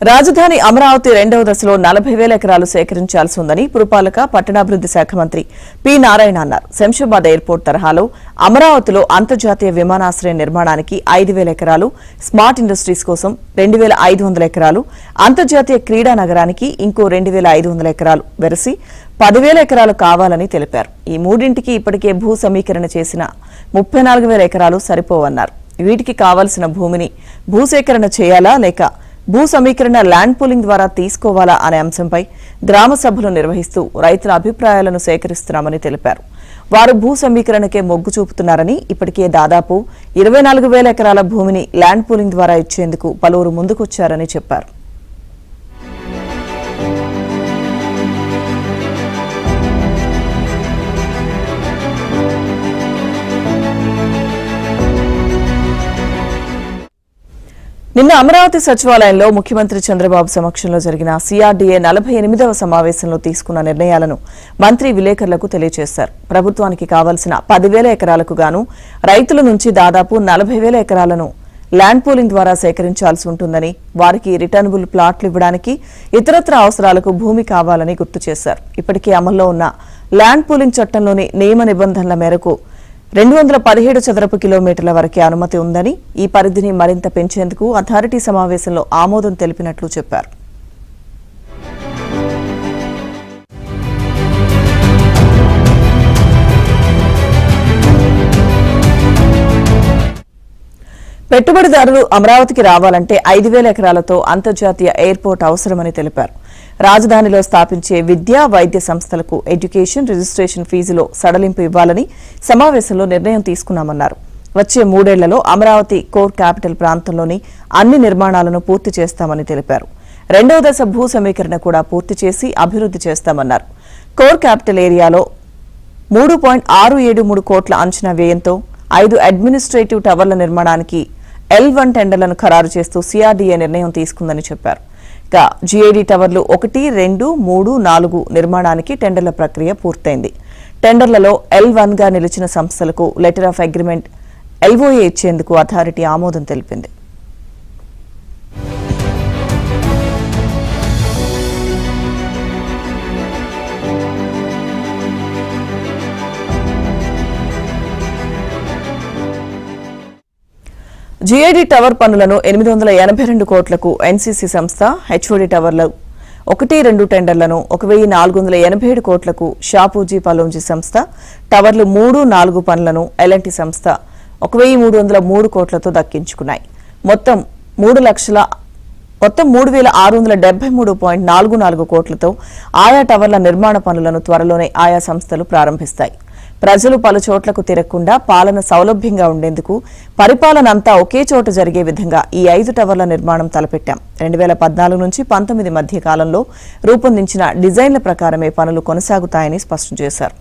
రాజధాని అమరావతి రెండవ దశలో 40,000 ఎకరాలు సేకరించాల్సి ఉందని పురపాలక పట్టణాభివృద్ధి శాఖ మంత్రి పి నారాయణ అన్నారు. శంషాబాద్ ఎయిర్పోర్ట్ తరహాలో అమరావతిలో అంతర్జాతీయ విమానాశ్రయం నిర్మాణానికి 5,000 ఎకరాలు, స్మార్ట్ ఇండస్ట్రీస్ కోసం 2,500 ఎకరాలు, అంతర్జాతీయ క్రీడా నగరానికి ఇంకో 2,500 ఎకరాలు వెరసి 10,000 ఎకరాలు కావాలని తెలిపారు. ఈ మూడింటికి ఇప్పటికే భూ సమీకరణ చేసిన 34,000 ఎకరాలు సరిపోవన్నారు. వీటికి కావాల్సిన భూమిని భూసేకరణ చేయాలా లేక భూ సమీకరణ ల్యాండ్ పూలింగ్ ద్వారా తీసుకోవాలా అనే అంశంపై గ్రామ సభలు నిర్వహిస్తూ రైతుల అభిప్రాయాలను సేకరిస్తున్నామని తెలిపారు. వారు భూ సమీకరణకే మొగ్గు చూపుతున్నారని, ఇప్పటికే దాదాపు 24,000 ఎకరాల భూమిని ల్యాండ్ పూలింగ్ ద్వారా ఇచ్చేందుకు పలువురు ముందుకొచ్చారని చెప్పారు. నిన్న అమరావతి సచివాలయంలో ముఖ్యమంత్రి చంద్రబాబు సమక్షంలో జరిగిన సిఆర్డీఏ 48వ సమావేశంలో తీసుకున్న నిర్ణయాలను మంత్రి విలేకరులకు తెలియజేశారు. ప్రభుత్వానికి కావాల్సిన 10,000 ఎకరాలకు గాను రైతుల నుంచి దాదాపు 40,000 ఎకరాలను ల్యాండ్ పూలింగ్ ద్వారా సేకరించాల్సి ఉంటుందని, వారికి రిటర్నబుల్ ప్లాట్లు ఇవ్వడానికి ఇతరత్ర అవసరాలకు భూమి కావాలని గుర్తు చేశారు. ఇప్పటికే అమల్లో ఉన్న ల్యాండ్ పూలింగ్ చట్టంలోని నియమ నిబంధనల మేరకు 217 చదరపు కిలోమీటర్ల వరకే అనుమతి ఉందని, ఈ పరిధిని మరింత పెంచేందుకు అథారిటీ సమావేశంలో ఆమోదం తెలిపినట్లు చెప్పారు. పెట్టుబడిదారులు అమరావతికి రావాలంటే 5,000 ఎకరాలతో అంతర్జాతీయ ఎయిర్పోర్ట్ అవసరమని తెలిపారు. రాజధానిలో స్థాపించే విద్యా వైద్య సంస్థలకు ఎడ్యుకేషన్ రిజిస్ట్రేషన్ ఫీజులో సడలింపు ఇవ్వాలని సమావేశంలో నిర్ణయం తీసుకున్నామన్నారు. వచ్చే 3 ఏళ్లలో అమరావతి కోర్ క్యాపిటల్ ప్రాంతంలోని అన్ని నిర్మాణాలను పూర్తి చేస్తామని తెలిపారు. రెండవ దశ భూ సమీకరణ కూడా పూర్తి చేసి అభివృద్ధి చేస్తామన్నారు. కోర్ క్యాపిటల్ ఏరియాలో 3.673 కోట్ల అంచనా వ్యయంతో 5 అడ్మినిస్ట్రేటివ్ టవర్ల నిర్మాణానికి L1 టెండర్లను ఖరారు చేస్తూ సిఆర్డీఏ నిర్ణయం తీసుకుందని చెప్పారు. ఇక జీఐడీ టవర్లు 1, 2, 3, 4 నిర్మాణానికి టెండర్ల ప్రక్రియ పూర్తయింది. టెండర్లలో L1 గా నిలిచిన సంస్థలకు లెటర్ ఆఫ్ అగ్రిమెంట్ LOA ఇచ్చేందుకు అథారిటీ ఆమోదం తెలిపింది. జీఐడీ టవర్ పనులను 882 కోట్లకు ఎన్సీసీ సంస్థ, హెచ్ఓడీ టవర్లు 1, 2 టెండర్లను 1,487 కోట్లకు షాపూజీ పలోంజీ సంస్థ, టవర్లు 3, 4 పనులను ఎల్ఎన్టీ సంస్థ 1,303 కోట్లతో దక్కించుకున్నాయి. మొత్తం 3,673.44 కోట్లతో ఆయా టవర్ల నిర్మాణ పనులను త్వరలోనే ఆయా సంస్థలు ప్రారంభిస్తాయి. ప్రజలు పలు చోట్లకు తిరగకుండా పాలన సౌలభ్యంగా ఉండేందుకు పరిపాలన అంతా ఒకే చోట జరిగే విధంగా ఈ 5 టవర్ల నిర్మాణం తలపెట్టాం. 2014 నుంచి 19 మధ్య కాలంలో రూపొందించిన డిజైన్ల ప్రకారమే పనులు కొనసాగుతాయని స్పష్టం చేశారు.